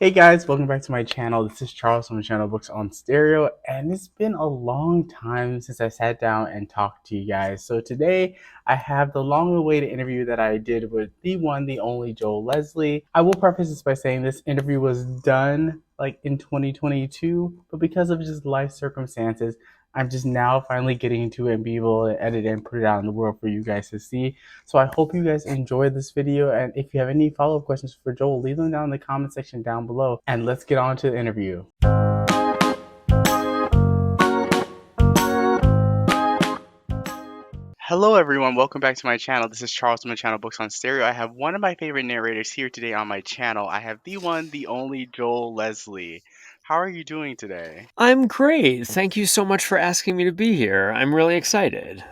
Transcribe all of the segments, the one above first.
Hey guys, welcome back to my channel. This is Charles from the channel Books on Stereo, and it's been a long time since I sat down and talked to you guys. So today I have the long-awaited interview that I did with the one, the only Joel Leslie. I will preface this by saying this interview was done like in 2022, but because of just life circumstances, I'm just now finally getting to it and be able to edit it and put it out in the world for you guys to see. So I hope you guys enjoyed this video, and if you have any follow-up questions for Joel, leave them down in the comment section down below, and let's get on to the interview. Hello everyone, welcome back to my channel. This is Charles from the channel Books on Stereo. I have one of my favorite narrators here today on my channel. I have the one, the only Joel Leslie. How are you doing today? I'm great. Thank you so much for asking me to be here. I'm really excited.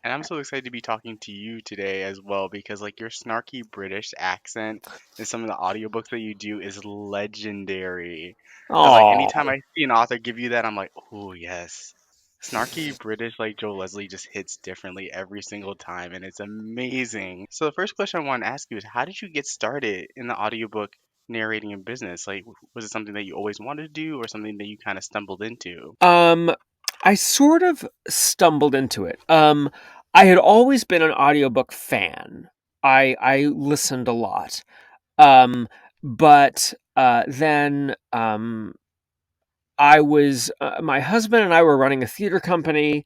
And I'm so excited to be talking to you today as well because like your snarky British accent and some of the audiobooks that you do is legendary. I was like, anytime Oh, I see an author give you that, I'm like, oh yes. Snarky British like Joe Leslie just hits differently every single time and it's amazing. So the first question I want to ask you is how did you get started in the audiobook narrating in business? Like was it something that you always wanted to do or something that you kind of stumbled into? um, I sort of stumbled into it. I had always been an audiobook fan. I listened a lot. But then I was my husband and I were running a theater company,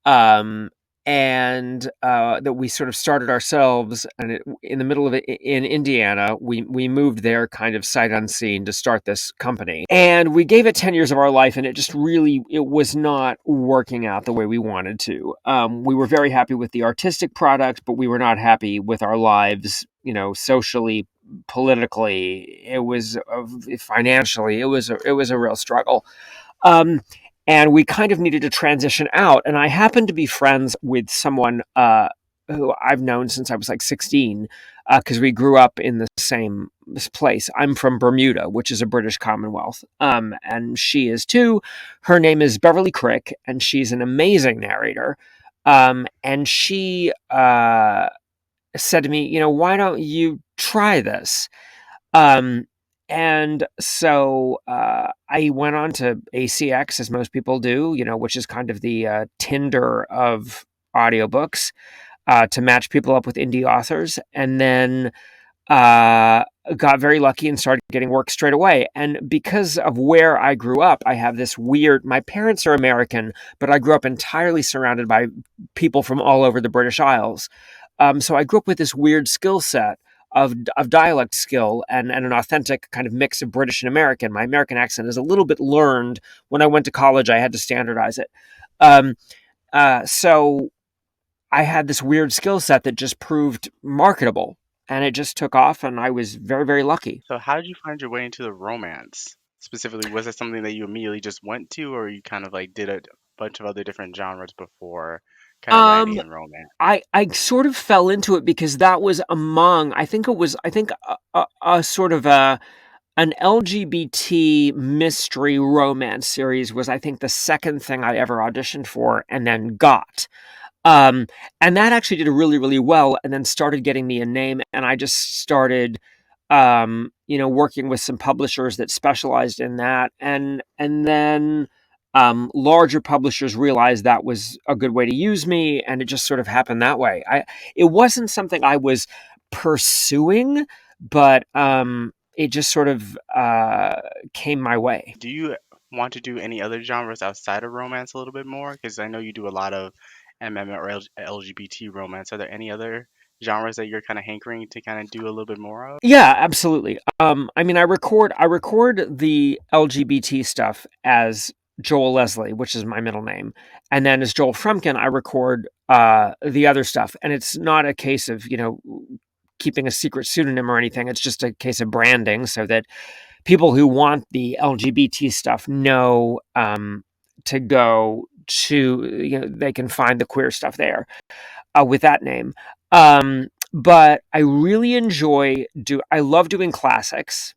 um, and that we sort of started ourselves. And in the middle of it in Indiana, we moved there kind of sight unseen to start this company, and we gave it 10 years of our life, and it was not working out the way we wanted to. We were very happy with the artistic product, but we were not happy with our lives. Socially, politically, it was financially, it was a real struggle. Um, and we kind of needed to transition out. And I happened to be friends with someone who I've known since I was like 16, because we grew up in the same place. I'm from Bermuda, which is a British Commonwealth, and she is too. Her name is Beverly Crick, and she's an amazing narrator. And she said to me, why don't you try this? Um, and so I went on to ACX, as most people do, which is kind of the Tinder of audiobooks, to match people up with indie authors. And then uh, got very lucky and started getting work straight away. And because of where I grew up, I have this weird, my parents are American, but I grew up entirely surrounded by people from all over the British Isles. So I grew up with this weird skill set of dialect skill and an authentic kind of mix of British and American. My American accent is a little bit learned. When I went to college, I had to standardize it. Um, so I had this weird skill set that just proved marketable, and it just took off, and I was very, very lucky. So how did you find your way into the romance? Specifically, was it something that you immediately just went to, or you kind of like did a bunch of other different genres before kind of landing Um, in romance? I sort of fell into it because that was among, I think a sort of an LGBT mystery romance series was, I think, the second thing I ever auditioned for and then got. Um, and that actually did really, really well, and then started getting me a name. And I just started, working with some publishers that specialized in that. And then larger publishers realized that was a good way to use me. And it just sort of happened that way. It wasn't something I was pursuing, but it just sort of came my way. Do you want to do any other genres outside of romance a little bit more? Because I know you do a lot of MM or LGBT romance. Are there any other genres that you're kind of hankering to kind of do a little bit more of? Yeah, absolutely. I mean, I record the LGBT stuff as Joel Leslie, which is my middle name, and then as Joel Frumkin, I record the other stuff. And it's not a case of keeping a secret pseudonym or anything. It's just a case of branding, so that people who want the LGBT stuff know to go to they can find the queer stuff there with that name. But I really I love doing classics.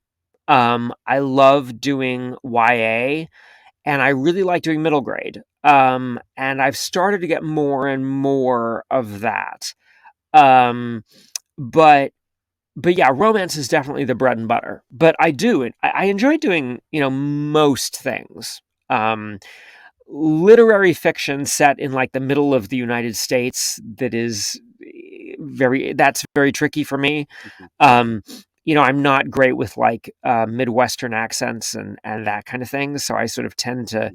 I love doing YA, and I really like doing middle grade. And I've started to get more and more of that. Um, but but yeah, romance is definitely the bread and butter. But I enjoy doing, most things. Um, Literary fiction set in like the middle of the United States that's very tricky for me. Mhm. Um, I'm not great with like Midwestern accents and that kind of thing, so I sort of tend to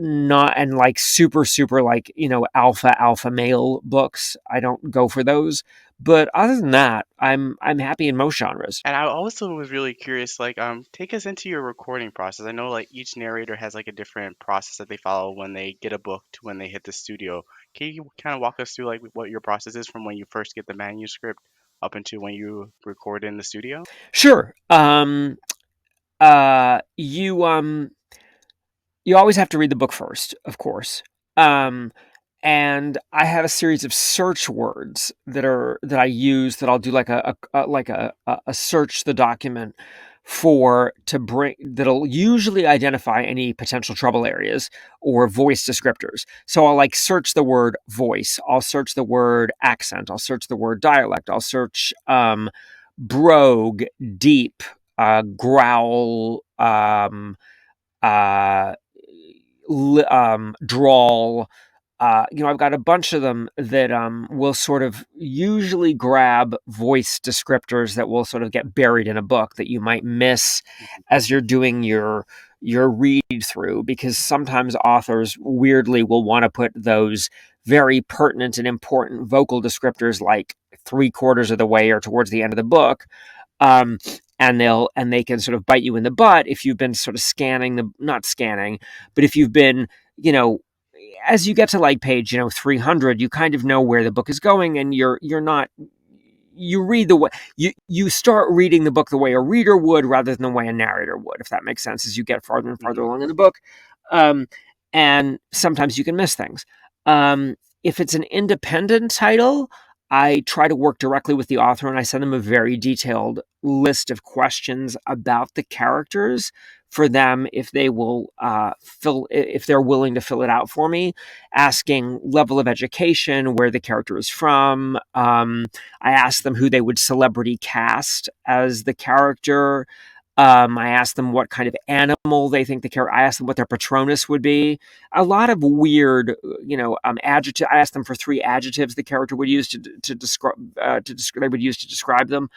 not and like super super like alpha male books. I don't go for those. But other than that, I'm happy in most genres. And I also was really curious, like, take us into your recording process. I know like each narrator has like a different process that they follow when they get a book to when they hit the studio. Can you kind of walk us through like what your process is from when you first get the manuscript up until when you record in the studio? Sure. You You always have to read the book first, of course. Um, and I have a series of search words that I use that I'll do like a search the document for to bring that'll usually identify any potential trouble areas or voice descriptors. So I'll like search the word voice, I'll search the word accent, I'll search the word dialect, I'll search brogue, deep, growl, uh, drawl. I've got a bunch of them that will sort of usually grab voice descriptors that will sort of get buried in a book that you might miss Mhm. as you're doing your read through, because sometimes authors weirdly will want to put those very pertinent and important vocal descriptors like 3/4 of the way or towards the end of the book. um, and they can sort of bite you in the butt if you've been sort of scanning the not scanning, but if you've been, you know, as you get to like page 300, you kind of know where the book is going, and you're not you read the way you start reading the book the way a reader would rather than the way a narrator would, if that makes sense, as you get farther and farther Mhm. along in the book. um, and sometimes you can miss things. If it's an independent title, I try to work directly with the author and I send them a very detailed list of questions about the characters for them, if they will if they're willing to fill it out for me, asking level of education, where the character is from. I asked them who they would celebrity cast as the character. I asked them what kind of animal they think the character. I asked them what their Patronus would be. A lot of weird, adjective. I asked them for 3 adjectives the character would use to describe they would use to describe them.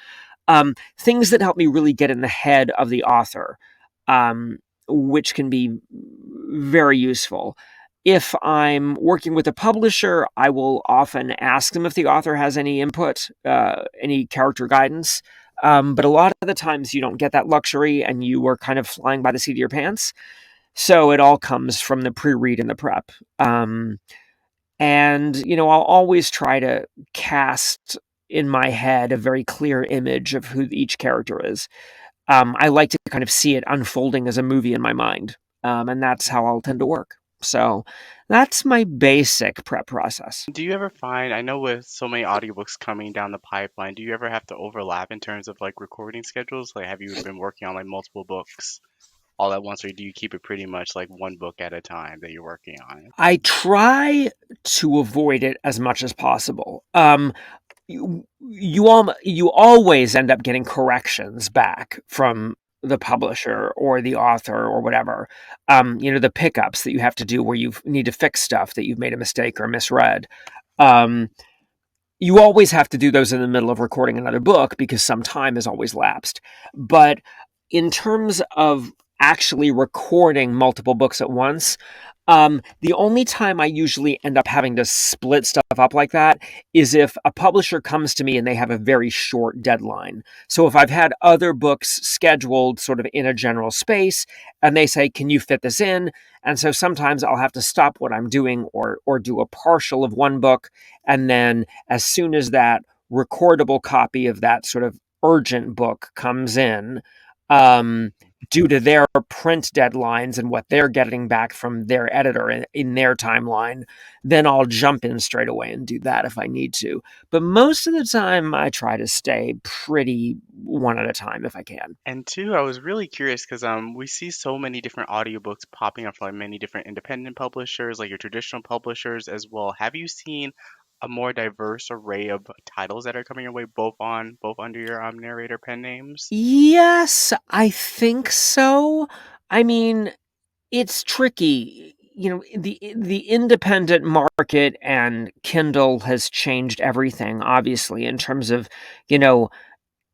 Things that help me really get in the head of the author, um, which can be very useful. If I'm working with a publisher, I will often ask them if the author has any input, any character guidance. But a lot of the times you don't get that luxury and you are kind of flying by the seat of your pants. So it all comes from the pre read and the prep. And, I'll always try to cast in my head a very clear image of who each character is. I like to kind of see it unfolding as a movie in my mind. And that's how I'll tend to work. So that's my basic prep process. Do you ever find, I know with so many audiobooks coming down the pipeline, do you ever have to overlap in terms of like recording schedules? Like, have you been working on like multiple books all at once, or do you keep it pretty much like one book at a time that you're working on? I try to avoid it as much as possible. You always end up getting corrections back from the publisher or the author or whatever. The pickups that you have to do where you need to fix stuff that you've made a mistake or misread. Um, you always have to do those in the middle of recording another book because some time has always lapsed. But in terms of actually recording multiple books at once, the only time I usually end up having to split stuff up like that is if a publisher comes to me and they have a very short deadline. So if I've had other books scheduled sort of in a general space and they say, "Can you fit this in?" And so sometimes I'll have to stop what I'm doing or do a partial of one book, and then as soon as that recordable copy of that sort of urgent book comes in, um, due to their print deadlines and what they're getting back from their editor in their timeline, then I'll jump in straight away and do that if I need to. But most of the time, I try to stay pretty one at a time if I can. And two, I was really curious because we see so many different audiobooks popping up from like many different independent publishers, like your traditional publishers as well. Have you seen a more diverse array of titles that are coming your way, both under your narrator pen names? Yes, I think so. I mean, it's tricky. The independent market and Kindle has changed everything, obviously, in terms of, you know,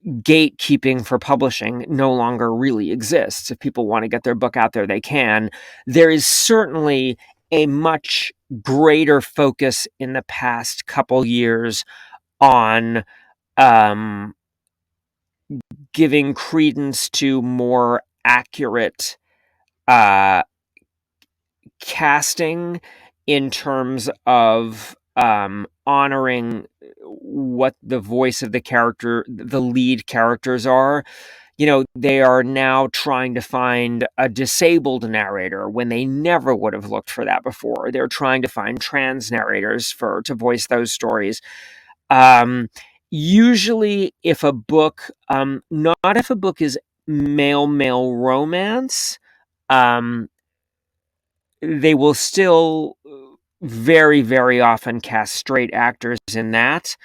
gatekeeping for publishing no longer really exists. If people want to get their book out there, they can. There is certainly a much greater focus in the past couple years on um, giving credence to more accurate uh, casting in terms of honoring what the voice of the lead characters are. They are now trying to find a disabled narrator when they never would have looked for that before. They're trying to find trans narrators to voice those stories. Um, Usually, if a book, not if a book is male romance, um, they will still very, very often cast straight actors in that.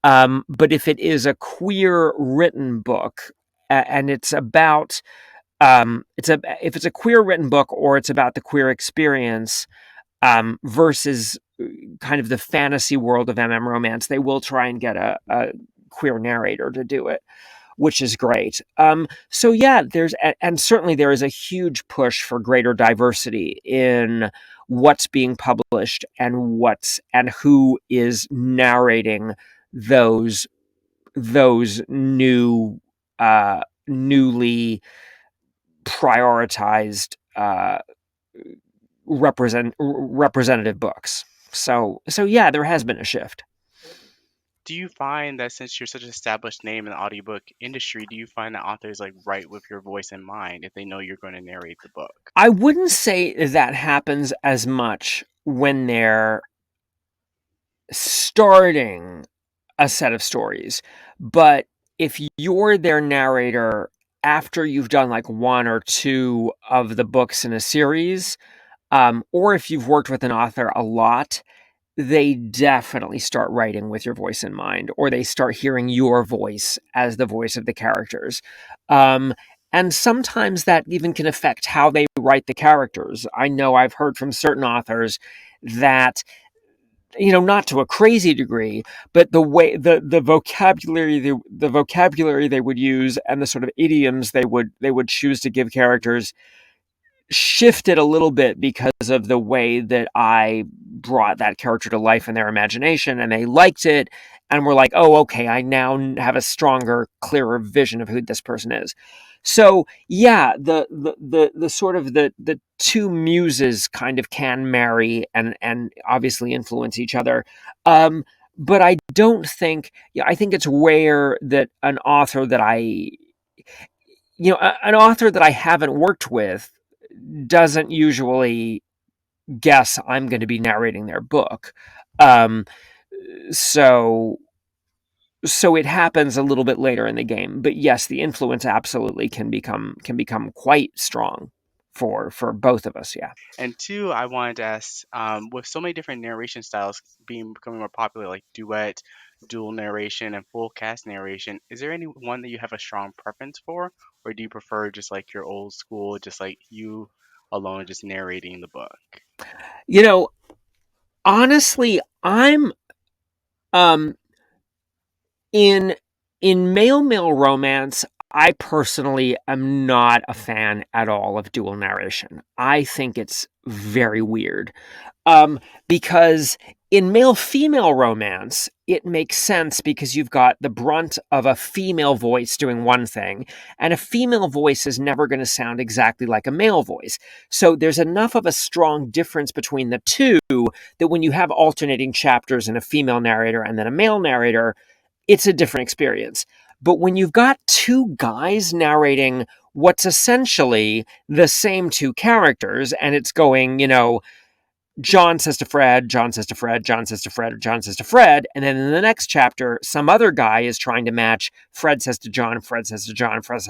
But if it is a queer written book, and if it's a queer written book or it's about the queer experience, versus kind of the fantasy world of romance, they will try and get a queer narrator to do it, which is great. So yeah, and certainly there is a huge push for greater diversity in what's being published and who is narrating those newly prioritized representative books. So yeah, there has been a shift. Do you find that since you're such an established name in the audiobook industry, do you find that authors like write with your voice in mind if they know you're going to narrate the book? I wouldn't say that happens as much when they're starting a set of stories, but if you're their narrator after you've done like one or two of the books in a series, or if you've worked with an author a lot, they definitely start writing with your voice in mind, or they start hearing your voice as the voice of the characters. Um, and sometimes that even can affect how they write the characters. I know I've heard from certain authors that, not to a crazy degree, but the way the vocabulary the vocabulary they would use and the sort of idioms they would choose to give characters shifted a little bit because of the way that I brought that character to life in their imagination, and they liked it and were like, "Oh, okay, I now have a stronger, clearer vision of who this person is." So, yeah, the sort of the two muses kind of can marry and obviously influence each other. But I don't think, I think it's rare that an author that I haven't worked with doesn't usually guess I'm going to be narrating their book. Um, so so it happens a little bit later in the game, but yes, the influence absolutely can become quite strong for both of us. Yeah. And two, I wanted to ask, with so many different narration styles becoming more popular, like duet, dual narration, and full cast narration, is there any one that you have a strong preference for, or do you prefer just like your old school, just like you alone, just narrating the book? You know, honestly, I'm um in male romance, I personally am not a fan at all of dual narration. I think it's very weird. Um, because in male female romance, it makes sense because you've got the brunt of a female voice doing one thing, and a female voice is never going to sound exactly like a male voice. So there's enough of a strong difference between the two that when you have alternating chapters and a female narrator and then a male narrator, it's a different experience. But when you've got two guys narrating what's essentially the same two characters, and it's going, John says to Fred, John says to Fred, John says to Fred, John says to Fred. And then in the next chapter, some other guy is trying to match Fred says to John, Fred says to John, Fred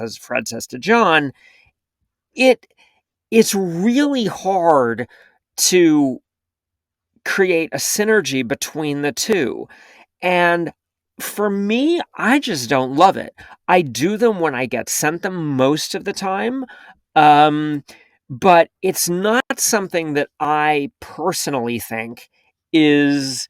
says to John. It it's really hard to create a synergy between the two. And for me, I just don't love it. I do them when I get sent them most of the time. Um, but it's not something that I personally think is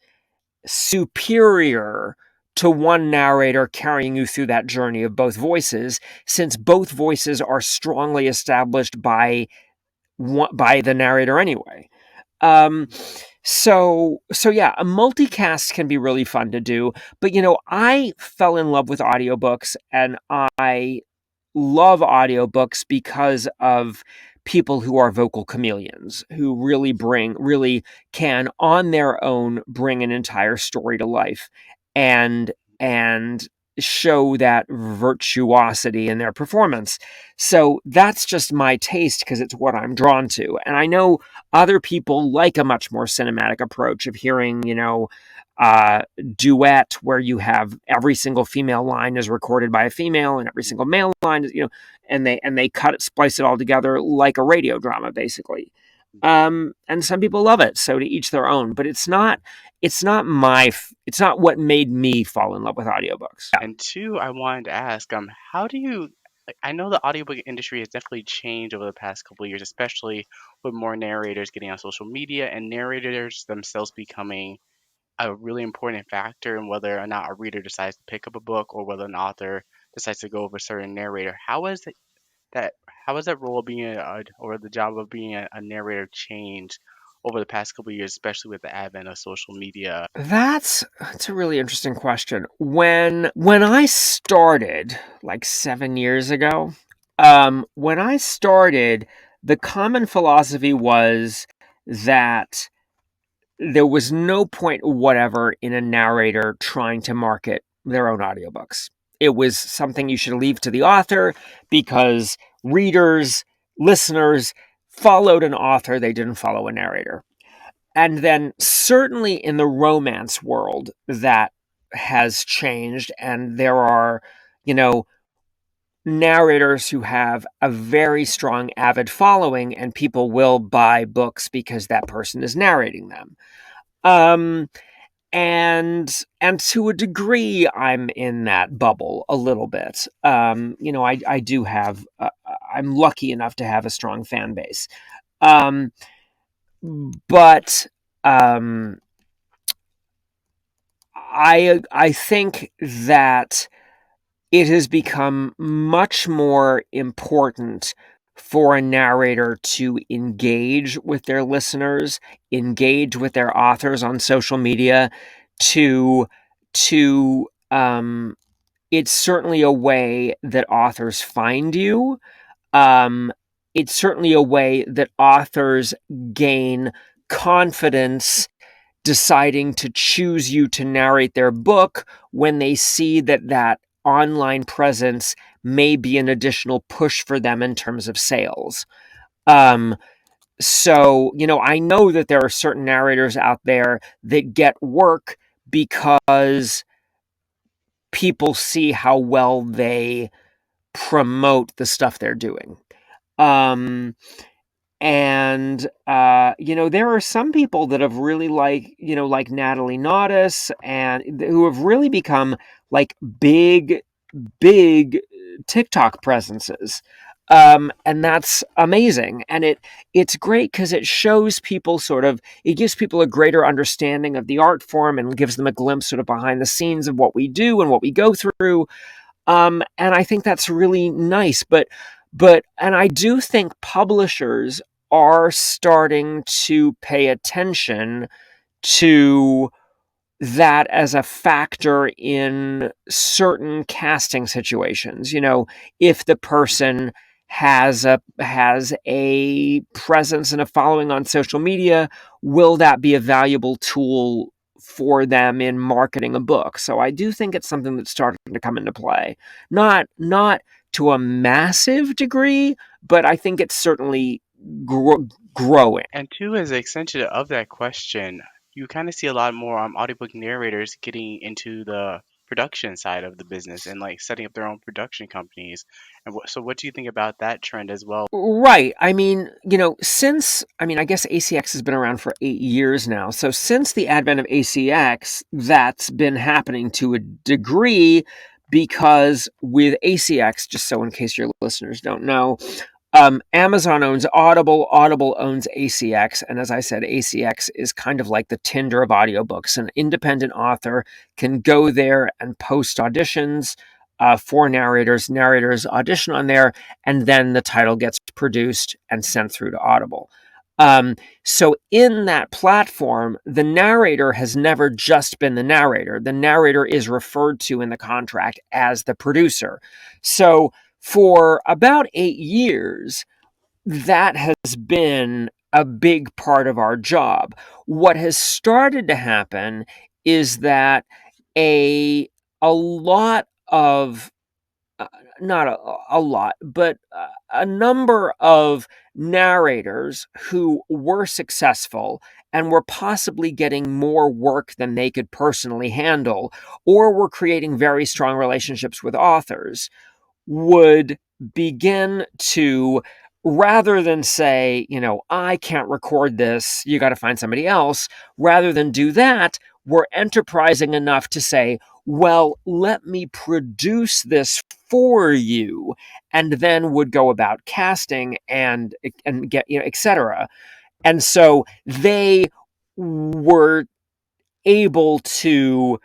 superior to one narrator carrying you through that journey of both voices, since both voices are strongly established by the narrator anyway. Um, so yeah, a multicast can be really fun to do, but I fell in love with audiobooks, and I love audiobooks because of people who are vocal chameleons, who really can on their own bring an entire story to life and show that virtuosity in their performance. So that's just my taste because it's what I'm drawn to. And I know other people like a much more cinematic approach of hearing, duet where you have every single female line is recorded by a female and every single male line is, and they cut it, splice it all together like a radio drama, basically. And some people love it, so to each their own. But it's not what made me fall in love with audiobooks. And two, I wanted to ask, how do you, like, I know the audiobook industry has definitely changed over the past couple of years, especially with more narrators getting on social media and narrators themselves becoming a really important factor in whether or not a reader decides to pick up a book or whether an author decides to go with a certain narrator. That how has that role of being or the job of being a narrator changed over the past couple of years, especially with the advent of social media? That's a really interesting question. When I started like 7 years ago, when I started, the common philosophy was that there was no point whatever in a narrator trying to market their own audiobooks. It was something you should leave to the author because readers, listeners followed an author, they didn't follow a narrator. And then, certainly in the romance world, that has changed, and there are, you know, narrators who have a very strong avid following, and people will buy books because that person is narrating them. Um, and to a degree, I'm in that bubble a little bit. I do have. I'm lucky enough to have a strong fan base. Um, but um, I think that it has become much more important for a narrator to engage with their listeners, engage with their authors on social media, to it's certainly a way that authors find you. Um, it's certainly a way that authors gain confidence deciding to choose you to narrate their book when they see that online presence may be an additional push for them in terms of sales. Um, so, I know that there are certain narrators out there that get work because people see how well they promote the stuff they're doing. Um, and there are some people that have really like Natalie Naudus, and who have really become like big TikTok presences. And that's amazing. And it's great because it gives people a greater understanding of the art form and gives them a glimpse sort of behind the scenes of what we do and what we go through. And I think that's really nice. But I do think publishers are starting to pay attention to that as a factor in certain casting situations. If the person has a presence and a following on social media, will that be a valuable tool for them in marketing a book? So I do think it's something that's starting to come into play. Not to a massive degree, but I think it's certainly growing. And two, as an extension of that question, you kind of see a lot more audiobook narrators getting into the production side of the business and like setting up their own production companies. And so, what do you think about that trend as well? Right. I mean, I guess ACX has been around for 8 years now. So since the advent of ACX, that's been happening to a degree because with ACX, just so in case your listeners don't know, Amazon owns Audible, Audible owns ACX, and as I said, ACX is kind of like the Tinder of audiobooks. An independent author can go there and post auditions for narrators. Narrators audition on there, and then the title gets produced and sent through to Audible. So in that platform, the narrator has never just been the narrator. The narrator is referred to in the contract as the producer. So for about 8 years, that has been a big part of our job. What has started to happen is that a a lot of not a lot, but a number of narrators who were successful and were possibly getting more work than they could personally handle, or were creating very strong relationships with authors, would begin to, rather than say, I can't record this, you got to find somebody else, rather than do that, we're enterprising enough to say, well, let me produce this for you, and then would go about casting and get, etc. And so they were able to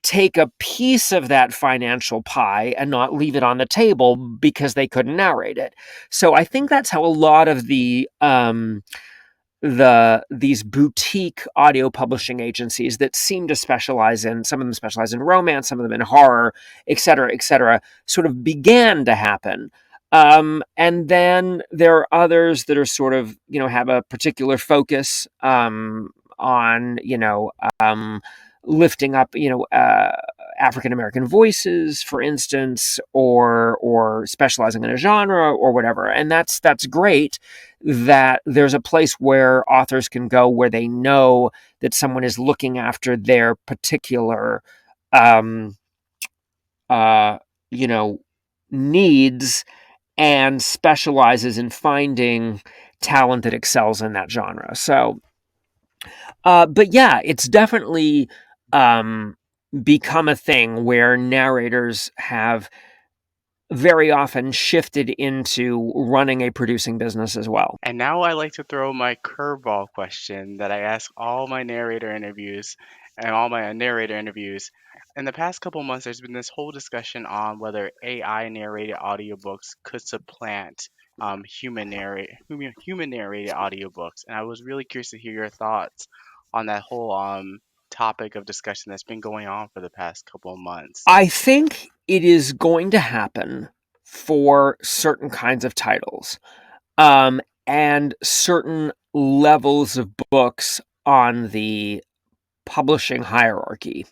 take a piece of that financial pie and not leave it on the table because they couldn't narrate it. So I think that's how a lot of these boutique audio publishing agencies that seem to specialize in, some of them specialize in romance, some of them in horror, et cetera, sort of began to happen. And then there are others that are sort of, have a particular focus on, lifting up, African American voices, for instance, or specializing in a genre or whatever. And that's great that there's a place where authors can go where they know that someone is looking after their particular um uh you know needs, and specializes in finding talent that excels in that genre. So but yeah, it's definitely um become a thing where narrators have very often shifted into running a producing business as well. And now I like to throw my curveball question that I ask all my narrator interviews and all my narrator interviews. In the past couple months, there's been this whole discussion on whether AI narrated audiobooks could supplant human narrated audiobooks. And I was really curious to hear your thoughts on that whole topic of discussion that's been going on for the past couple of months. I think it is going to happen for certain kinds of titles, and certain levels of books on the publishing hierarchy.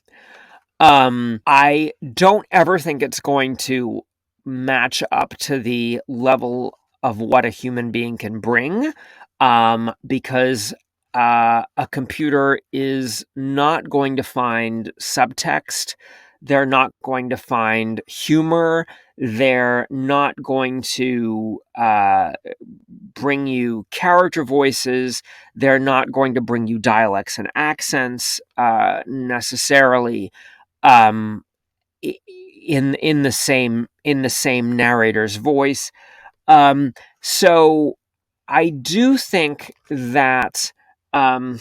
I don't ever think it's going to match up to the level of what a human being can bring, because a computer is not going to find subtext. They're not going to find humor. They're not going to bring you character voices. They're not going to bring you dialects and accents necessarily, um, in the same narrator's voice. So I do think that um,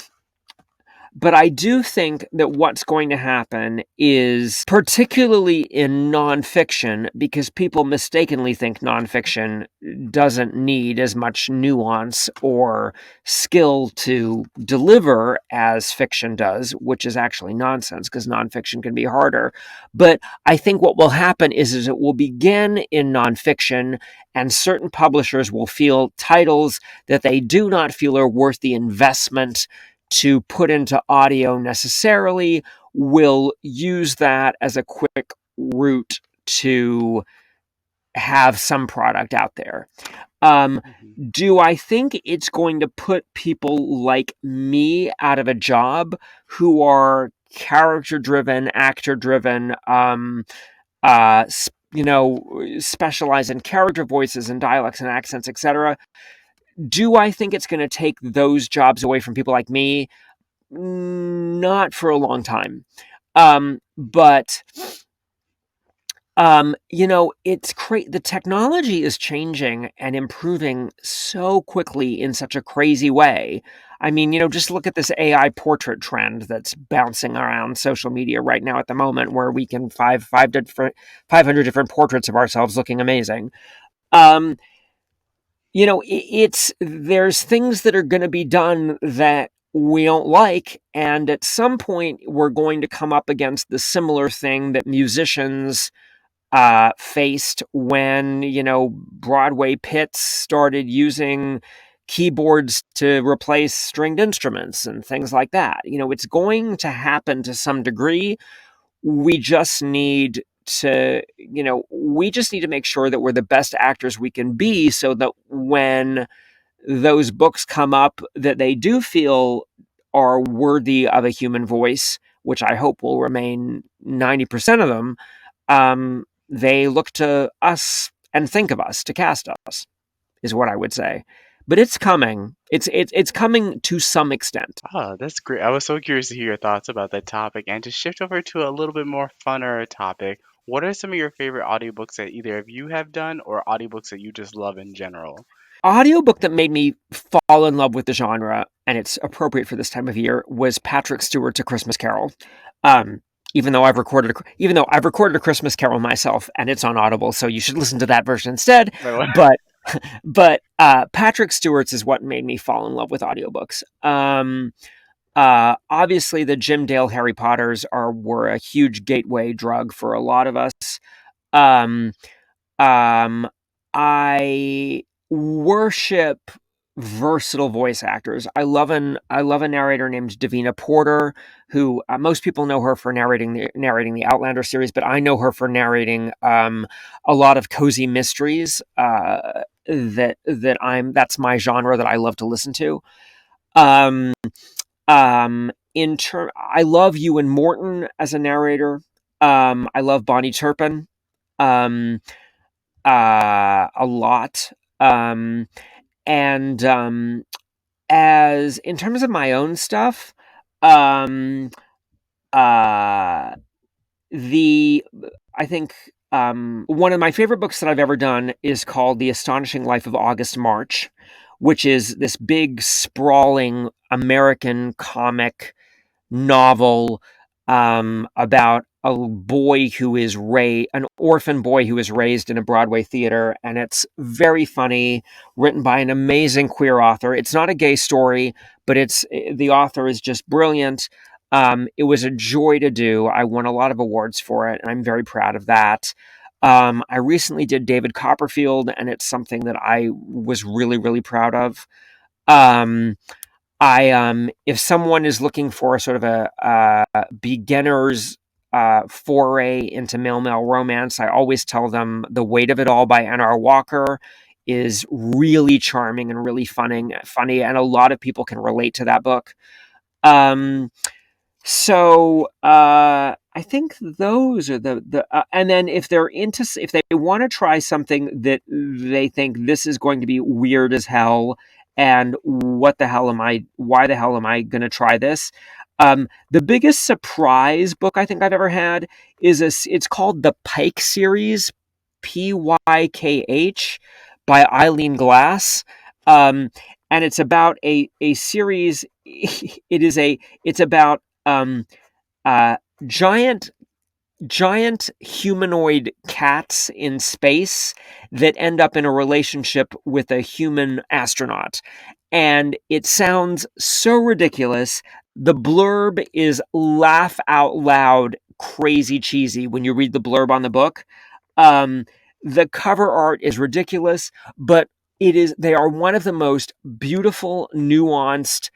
but I do think that what's going to happen is, particularly in nonfiction, because people mistakenly think nonfiction doesn't need as much nuance or skill to deliver as fiction does, which is actually nonsense because nonfiction can be harder. But I think what will happen is it will begin in nonfiction, and certain publishers will feel titles that they do not feel are worth the investment to put into audio necessarily, will use that as a quick route to have some product out there. Mhm. Do I think it's going to put people like me out of a job who are character driven, actor driven, specialize in character voices and dialects and accents, etc. Do I think it's going to take those jobs away from people like me? Not for a long time. But it's the technology is changing and improving so quickly in such a crazy way. I mean, just look at this AI portrait trend that's bouncing around social media right now at the moment, where we can 500 different portraits of ourselves looking amazing. Um, it's there's things that are going to be done that we don't like, and at some point we're going to come up against the similar thing that musicians faced when Broadway pits started using keyboards to replace stringed instruments and things like that. It's going to happen to some degree. We just need to make sure that we're the best actors we can be, so that when those books come up that they do feel are worthy of a human voice, which I hope will remain 90% of them, they look to us and think of us to cast us, is what I would say. But it's coming. It's coming to some extent. Oh, that's great. I was so curious to hear your thoughts about that topic. And to shift over to a little bit more funner topic, what are some of your favorite audiobooks that either of you have done or audiobooks that you just love in general? Audiobook that made me fall in love with the genre, and it's appropriate for this time of year, was Patrick Stewart's A Christmas Carol. Um, even though I've recorded A Christmas Carol myself, and it's on Audible, so you should listen to that version instead. Wait, what? But Patrick Stewart's is what made me fall in love with audiobooks. Obviously, the Jim Dale Harry Potters were a huge gateway drug for a lot of us. Um, um, I worship versatile voice actors. I love a narrator named Davina Porter, who most people know her for narrating the Outlander series, but I know her for narrating a lot of cozy mysteries. That's my genre that I love to listen to. Um, I love Ewan Morton as a narrator. I love Bonnie Turpin. Um, a lot. And As in terms of my own stuff, um, uh, the I think one of my favorite books that I've ever done is called The Astonishing Life of August March, which is this big, sprawling American comic novel about a boy who is an orphan boy who is raised in a Broadway theater, and it's very funny, written by an amazing queer author. It's not a gay story, but the author is just brilliant. It was a joy to do. I won a lot of awards for it, and I'm very proud of that. I recently did David Copperfield, and it's something that I was really, really proud of. Um, if someone is looking for sort of a beginner's foray into male romance, I always tell them The Weight of It All by N.R. Walker is really charming and really funny, and a lot of people can relate to that book. Um, I think those are and then if if they want to try something that they think this is going to be weird as hell, and why the hell am I going to try this? The biggest surprise book I think I've ever had it's called the Pike series, Pykh, by Eileen Glass. And it's about a series. It's about uh, giant humanoid cats in space that end up in a relationship with a human astronaut. And it sounds so ridiculous. The blurb is laugh out loud, crazy cheesy when you read the blurb on the book. Um, the cover art is ridiculous, but they are one of the most beautiful, nuanced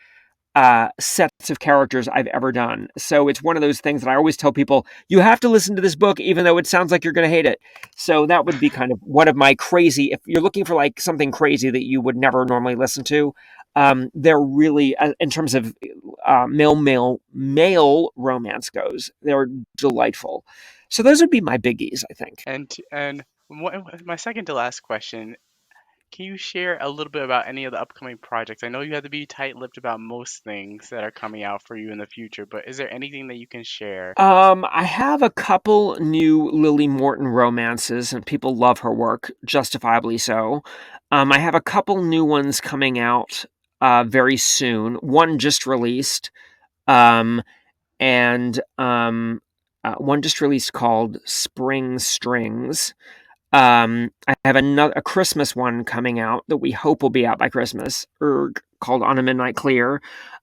sets of characters I've ever done. So it's one of those things that I always tell people, you have to listen to this book, even though it sounds like you're going to hate it. So that would be kind of one of my if you're looking for like something crazy that you would never normally listen to, They're really, in terms of male romance goes, they're delightful. So those would be my biggies, I think. My second to last question, can you share a little bit about any of the upcoming projects? I know you have to be tight-lipped about most things that are coming out for you in the future, but is there anything that you can share? I have a couple new Lily Morton romances, and people love her work, justifiably so. I have a couple new ones coming out very soon. One just released, um, and one just released called Spring Strings. I have a Christmas one coming out that we hope will be out by Christmas, called On a Midnight Clear.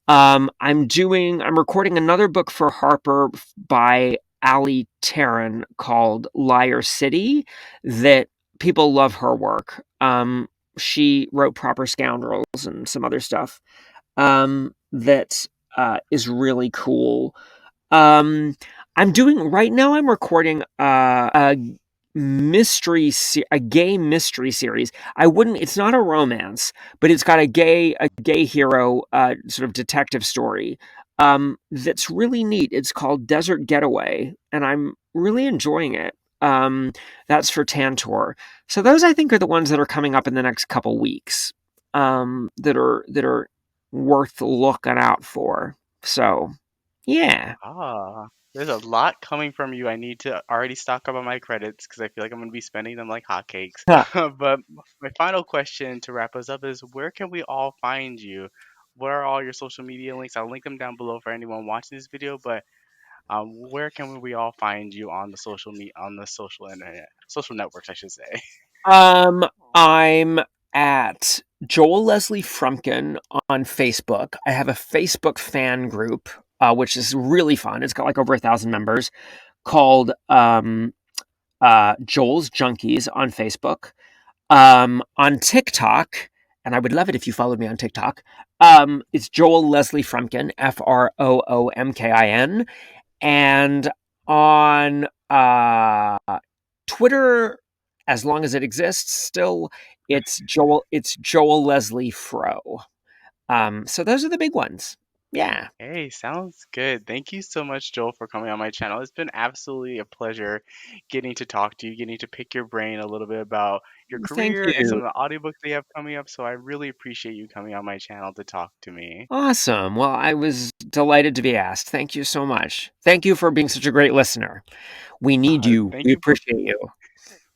I'm recording another book for Harper by Ali Taryn called Liar City that people love her work. She wrote Proper Scoundrels and some other stuff that is really cool. Um, I'm doing right now. I'm recording a gay mystery series. I wouldn't. It's not a romance, but it's got a gay hero, sort of detective story. That's really neat. It's called Desert Getaway, and I'm really enjoying it. That's for Tantor. So those I think are the ones that are coming up in the next couple weeks. That are worth looking out for. So yeah. Ah, there's a lot coming from you. I need to already stock up on my credits because I feel like I'm going to be spending them like hotcakes. But my final question to wrap us up is where can we all find you? What are all your social media links? I'll link them down below for anyone watching this video, but where can we all find you on the on the social internet, social networks, I should say? Um, I'm at Joel Leslie Frumpkin on Facebook. I have a Facebook fan group, which is really fun. It's got like over 1,000 members, called Joel's Junkies on Facebook. On TikTok, and I would love it if you followed me on TikTok. It's Joel Leslie Frumpkin, Froomkin, and on Twitter, as long as it exists still, it's Joel Leslie Fro. So those are the big ones. Yeah. Hey, sounds good. Thank you so much, Joel, for coming on my channel. It's been absolutely a pleasure getting to talk to you, getting to pick your brain a little bit about your Thank career and some you. of the audiobooks they have coming up. So I really appreciate you coming on my channel to talk to me. Awesome. Well, I was delighted to be asked. Thank you so much. Thank you for being such a great listener. We need you. Thank We you for, appreciate you.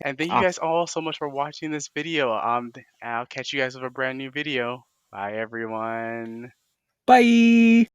and thank you Awesome. guys all so much for watching this video. I'll catch you guys with a brand new video. Bye, everyone. Bye.